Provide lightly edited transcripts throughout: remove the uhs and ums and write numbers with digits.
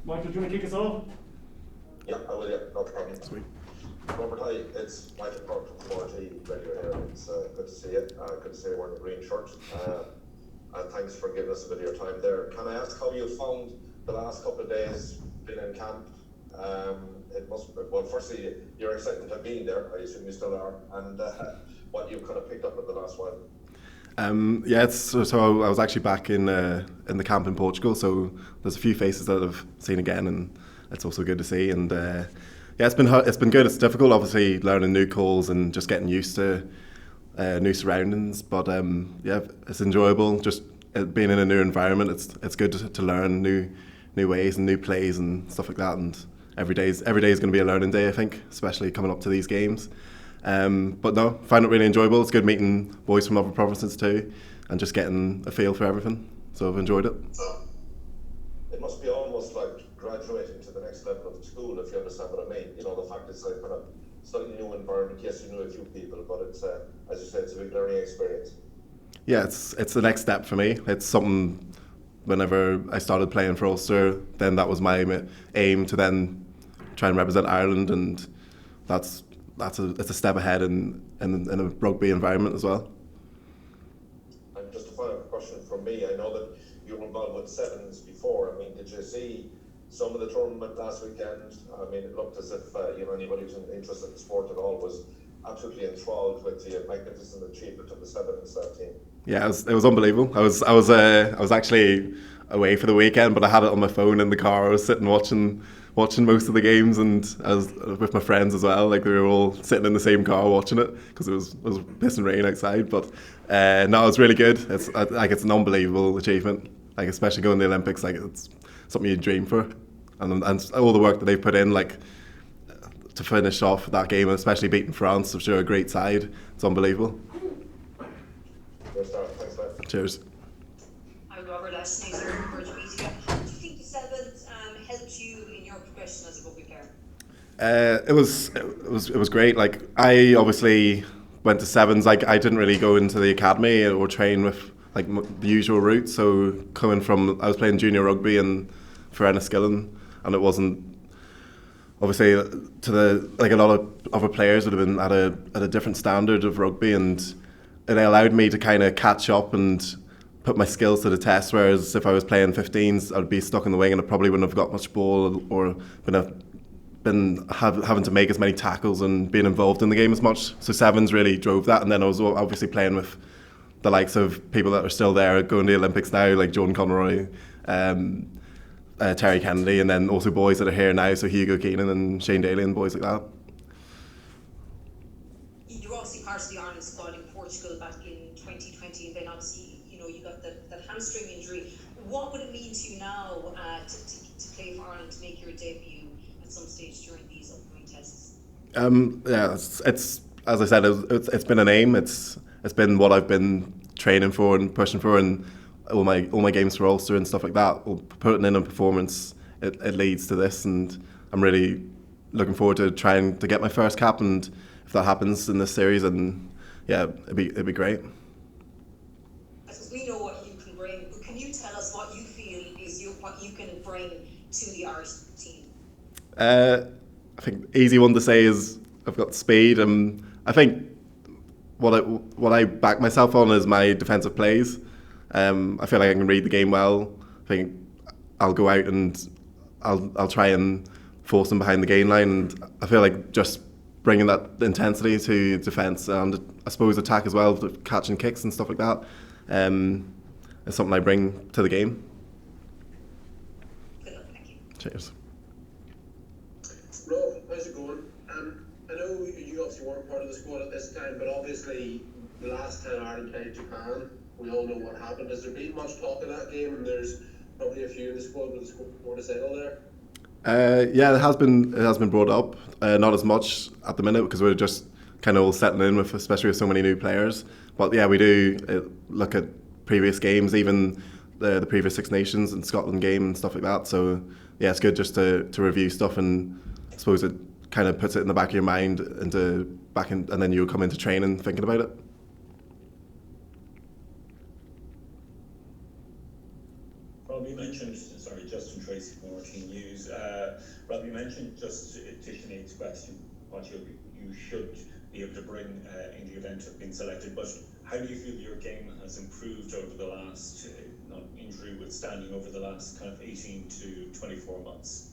Michael, do you want to kick us off? Yeah, I will, yeah, no problem. Sweet. Robert, hi, it's Michael Clark from 4T Radio here. It's good to see you. Good to see you wearing the green shirt. And thanks for giving us a bit of your time there. Can I ask how you found the last couple of days being in camp? It must be, well, firstly, your excitement of being there, I assume you still are, and what you've kind of picked up in the last while. So I was actually back in the camp in Portugal, so there's a few faces that I've seen again, and it's also good to see. And it's been good. It's difficult, obviously, learning new calls and just getting used to new surroundings. But it's enjoyable. Just being in a new environment. It's good to learn new ways and new plays and stuff like that. And every day is going to be a learning day, I think, especially coming up to these games. But no, find it really enjoyable. It's good meeting boys from other provinces too, and just getting a feel for everything. So I've enjoyed it. It must be almost like graduating to the next level of school, if you understand what I mean. You know, the fact it's like kind of slightly new environment. Yes, you know a few people, but it's as you said, it's a big learning experience. Yeah, it's the next step for me. It's something. Whenever I started playing for Ulster, then that was my aim to then try and represent Ireland, and it's a step ahead in a rugby environment as well. And just a final question from me. I know that you were involved with sevens before. I mean, did you see some of the tournament last weekend? I mean, it looked as if anybody who's interested in the sport at all was absolutely enthralled with the magnificent achievement of the sevens team. Yeah, it was unbelievable. I was actually away for the weekend, but I had it on my phone in the car. I was sitting watching most of the games, and I was with my friends as well. Like, we were all sitting in the same car watching it because it was pissing rain outside. But no, it was really good. It's an unbelievable achievement. Like, especially going to the Olympics, like, it's something you dream for, and all the work that they've put in, like, to finish off that game, especially beating France. I'm sure a great side. It's unbelievable. Thanks, man. Cheers. I'm Robert Baloucoune from Virgin Media. How do you think the sevens helped you in your progression as a rugby player? It was great. Like, I obviously went to sevens. Like, I didn't really go into the academy or train with like the usual route. So I was playing junior rugby for Enniskillen, and it wasn't obviously a lot of other players would have been at a different standard of rugby, and it allowed me to kind of catch up and put my skills to the test. Whereas if I was playing 15s, I'd be stuck in the wing and I probably wouldn't have got much ball or having to make as many tackles and being involved in the game as much. So sevens really drove that, and then I was obviously playing with the likes of people that are still there going to the Olympics now, like Jordan Conroy, Terry Kennedy, and then also boys that are here now, so Hugo Keenan and Shane Daly and boys like that. You were obviously part of the Ireland squad in Portugal back in 2020, and then obviously you got that hamstring injury. What would it mean to you now to play for Ireland, to make your debut at some stage during these upcoming tests? It's as I said, it's been an aim. It's been what I've been training for and pushing for, and all my games for Ulster and stuff like that. Putting in a performance, it leads to this, and I'm really looking forward to trying to get my first cap. And if that happens in this series, and yeah, it'd be great. I suppose we know what you can bring, but can you tell us what you feel is what you can bring to the Irish team? I think easy one to say is I've got speed, and I think what I back myself on is my defensive plays. I feel like I can read the game well. I think I'll go out and I'll try and force them behind the gain line, and I feel like just bringing that intensity to defence and I suppose attack as well, catching kicks and stuff like that, is something I bring to the game. Good luck, thank you. Cheers. Rob, how's it going? I know you obviously weren't part of the squad at this time, but obviously the last time Ireland played Japan, we all know what happened. Has there been much talk in that game? And there's probably a few in the squad with the score to settle there. Yeah, it has been brought up. Not as much at the minute because we're just kind of all settling in with, especially with so many new players. But yeah, we do look at previous games, even the previous Six Nations and Scotland game and stuff like that. So yeah, it's good just to review stuff, and I suppose it kind of puts it in the back of your mind and then you'll come into training thinking about it. Rob, you mentioned Justin Tracy from RT News. Rob, you mentioned just to Sinead's question, what you should be able to bring in the event of being selected, but how do you feel your game has improved over the last, injury withstanding, over the last kind of 18 to 24 months?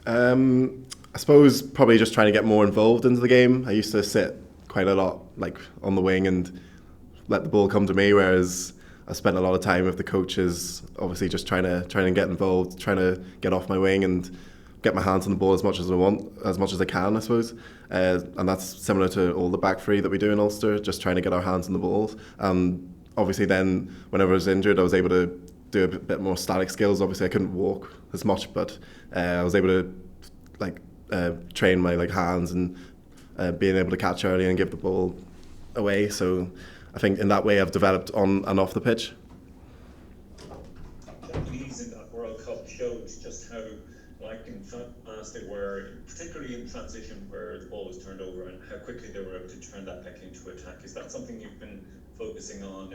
I suppose probably just trying to get more involved into the game. I used to sit quite a lot like on the wing and let the ball come to me, whereas I spent a lot of time with the coaches, obviously just trying to get involved, trying to get off my wing and get my hands on the ball as much as I can, I suppose. And that's similar to all the back three that we do in Ulster, just trying to get our hands on the balls. Obviously then, whenever I was injured, I was able to do a bit more static skills. Obviously I couldn't walk as much, but I was able to train my hands and being able to catch early and give the ball away. So I think in that way I've developed on and off the pitch. Japanese in that World Cup showed just how lightning fast they were, particularly in transition where the ball was turned over, and how quickly they were able to turn that back into attack. Is that something you've been focusing on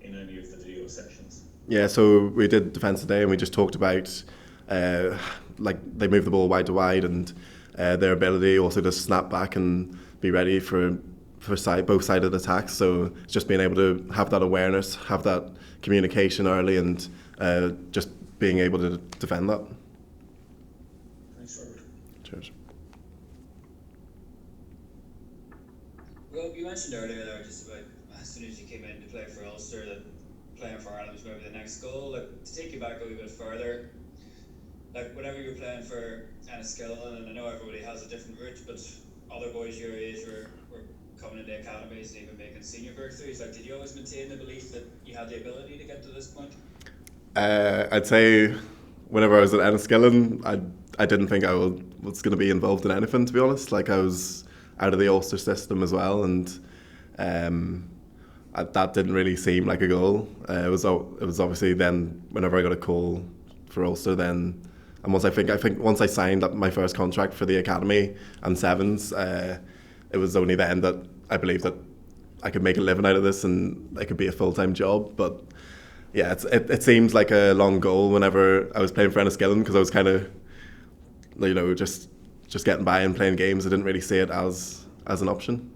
in any of the video sessions? Yeah, so we did defence today and we just talked about they move the ball wide to wide and their ability also to snap back and be ready for both sided attacks. So it's just being able to have that awareness, have that communication early, and just being able to defend that. Thanks, Robert. Cheers. Well, you mentioned earlier there just about as soon as you came in to play for Ulster that playing for Ireland was maybe the next goal. To take you back a wee bit further, whenever you were playing for Enniskillen, and I know everybody has a different route, but other boys your age were coming into academies and even making senior breakthroughs. Did you always maintain the belief that you had the ability to get to this point? I'd say whenever I was at Enniskillen, I didn't think I was going to be involved in anything, to be honest. I was out of the Ulster system as well, and that didn't really seem like a goal. It was obviously then whenever I got a call for Ulster, then, and I think once I signed up my first contract for the academy and sevens, it was only then that I believed that I could make a living out of this and it could be a full-time job. But yeah, it seems like a long goal whenever I was playing for Enniskillen, because I was kind of, just getting by and playing games. I didn't really see it as an option.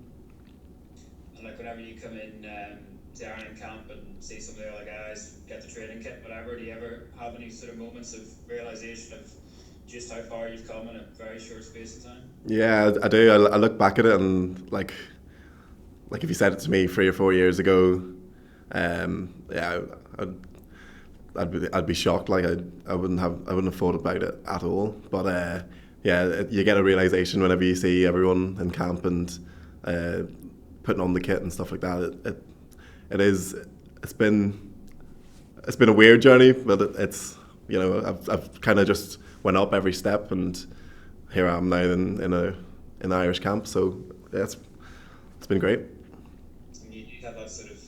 And whenever you come in to Ireland camp and see some of the other guys get the training kit, whatever, do you ever have any sort of moments of realisation of just how far you've come in a very short space of time? Yeah, I do. I look back at it and like if you said it to me 3 or 4 years ago, I'd be shocked. I wouldn't have thought about it at all. But you get a realisation whenever you see everyone in camp and putting on the kit and stuff like that. It's been a weird journey, but it's I've kind of just went up every step, and here I am now in Irish camp. So yeah, it's been great. And you have that sort of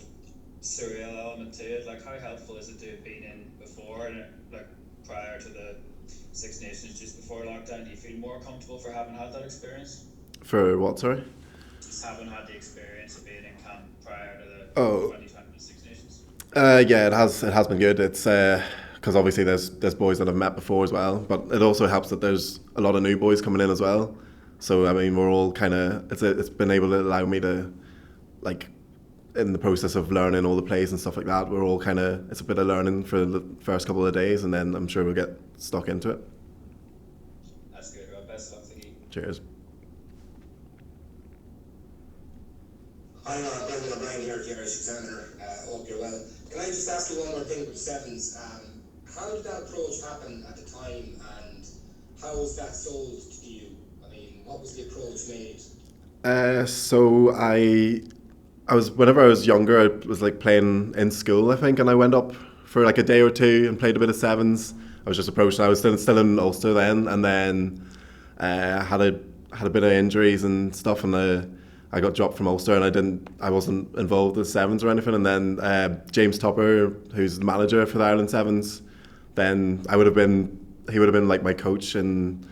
surreal element to it. How helpful is it to have been in before, and prior to the Six Nations, just before lockdown? Do you feel more comfortable for having had that experience? For what, sorry? Just having had the experience of being in camp prior to the 2020 Six Nations. Yeah, it has been good. It's because obviously there's boys that I've met before as well, but it also helps that there's a lot of new boys coming in as well. So I mean, we're all kind of it's been able to allow me to in the process of learning all the plays and stuff like that. We're all it's a bit of learning for the first couple of days, and then I'm sure we'll get stuck into it. That's good, Rob. Best of luck to you. Cheers. Hi, Brendan O'Brien here at the Irish Examiner. Hope you're well. Can I just ask you one more thing with sevens? How did that approach happen at the time, and how was that sold to you? I mean, what was the approach made? So I was, whenever I was younger, I was playing in school, I think, and I went up for a day or two and played a bit of sevens. I was just approached. I was still in Ulster then, and then had a bit of injuries and stuff, and I got dropped from Ulster, and I wasn't involved with sevens or anything. And then James Tupper, who's the manager for the Ireland Sevens, then he would have been my coach in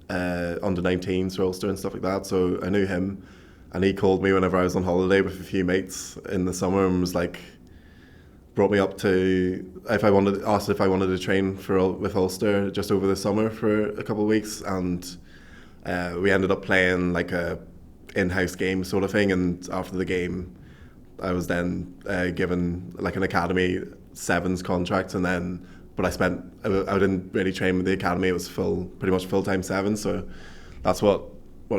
under 19s for Ulster and stuff like that. So I knew him, and he called me whenever I was on holiday with a few mates in the summer and was like, brought me up to asked if I wanted to train with Ulster just over the summer for a couple of weeks, and we ended up playing like a in-house game sort of thing. And after the game, I was then given like an academy sevens contract, and then but I didn't really train with the academy. It was pretty much full-time sevens, so that's what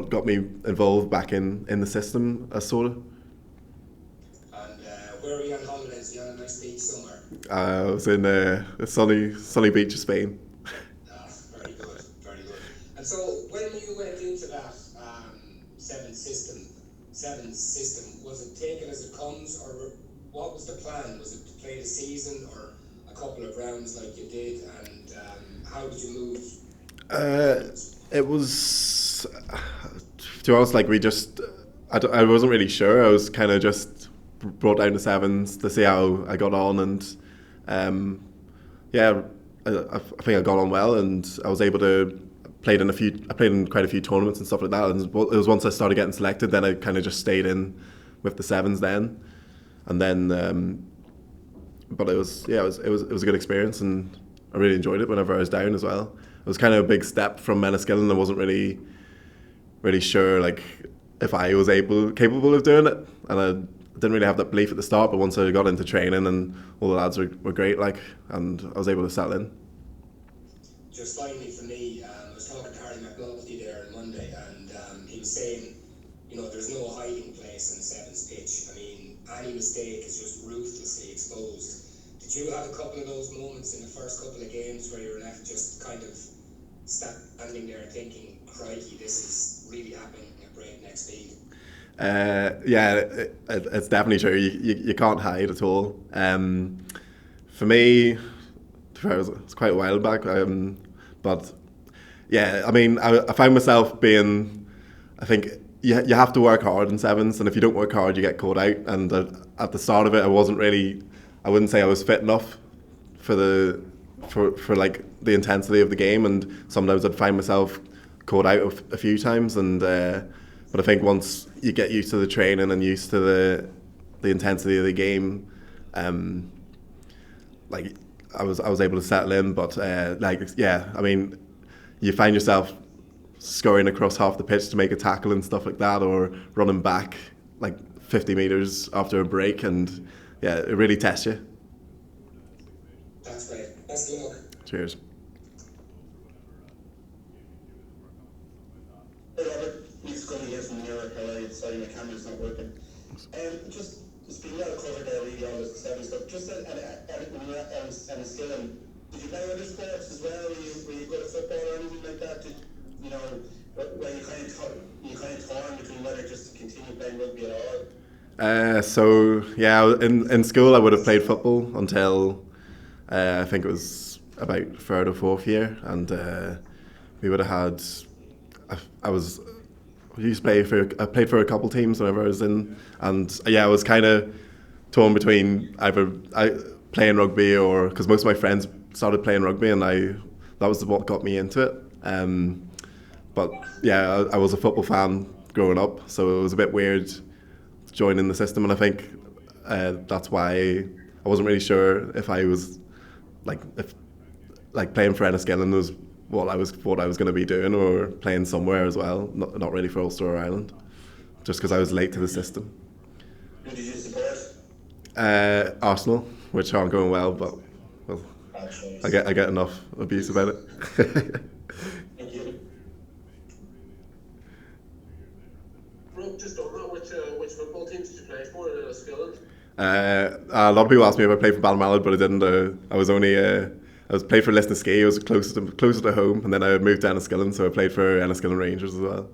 got me involved back in the system as sort of. And where are you on holidays? You on a nice beach somewhere? I was in a sunny beach of Spain. Very good, very good. And so when you went into that sevens system, was it take it as it comes, or what was the plan? Was it to play the season or a couple of rounds like you did, and how did you move? It was, to be honest, like I wasn't really sure. I was kind of just brought down to sevens to see how I got on, and I think I got on well, and I was able to I played in quite a few tournaments and stuff like that. And it was once I started getting selected, then I kind of just stayed in with the sevens then, and then. But it was a good experience, and I really enjoyed it whenever I was down as well. It was kind of a big step from Enniskillen. I wasn't really sure like if I was capable of doing it, and I didn't really have that belief at the start. But once I got into training, and all the lads were great, like, and I was able to settle in. Just finally for me, I was talking to Harry McNulty there on Monday, and he was saying, there's no hiding place in the sevens pitch. I mean, any mistake is just ruthlessly exposed. Did you have a couple of those moments in the first couple of games where you were left just kind of standing there thinking, crikey, this is really happening at breakneck speed? It's definitely true. You can't hide at all. For me, it's quite a while back, but yeah, I mean, I found myself being, I think, you have to work hard in sevens, and if you don't work hard, you get caught out. And at the start of it, I wouldn't say I was fit enough for like the intensity of the game, and sometimes I'd find myself caught out a few times. And but I think once you get used to the training and used to the intensity of the game, like I was able to settle in. But I mean, you find yourself scurrying across half the pitch to make a tackle and stuff like that, or running back like 50 metres after a break, and yeah, it really tests you. That's great. Best of luck. Cheers. Hey Robert, Nick Scully here from New York. Sorry, my camera's not working. It's been well covered there, really, all this seven stuff. Just when you were at Enniskillen, did you play other sports as well? Were you good at football or anything like that? Were you kind of torn between whether just to continue playing rugby at all? So yeah, in school I would have played football until I think it was about third or fourth year, and we would have had. I played for a couple teams whenever I was in, and I was kind of torn between either playing rugby or because most of my friends started playing rugby, and that was what got me into it. But yeah, I was a football fan growing up, so it was a bit weird joining the system, and I think that's why I wasn't really sure if I was if playing for Enniskillen was what I thought I was going to be doing, or playing somewhere as well, not really for Ulster or Ireland, just because I was late to the system. Who did you support? Arsenal, which aren't going well, but well, I get enough abuse about it. Thank you. Rob, just on that, which football teams did you play for in Enniskillen? A lot of people asked me if I played for Ballinmallow, but I didn't. I was played for Lisnaskea. I was closer to home, and then I moved to Enniskillen, so I played for Enniskillen Rangers as well.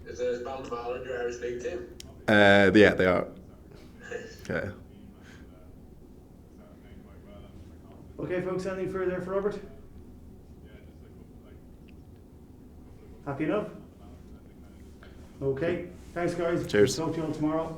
Is Ballinmallow your Irish League team? Yeah, they are. Yeah. Okay, folks, anything further for Robert? Happy enough? Okay, thanks guys. Cheers. Talk to you all tomorrow.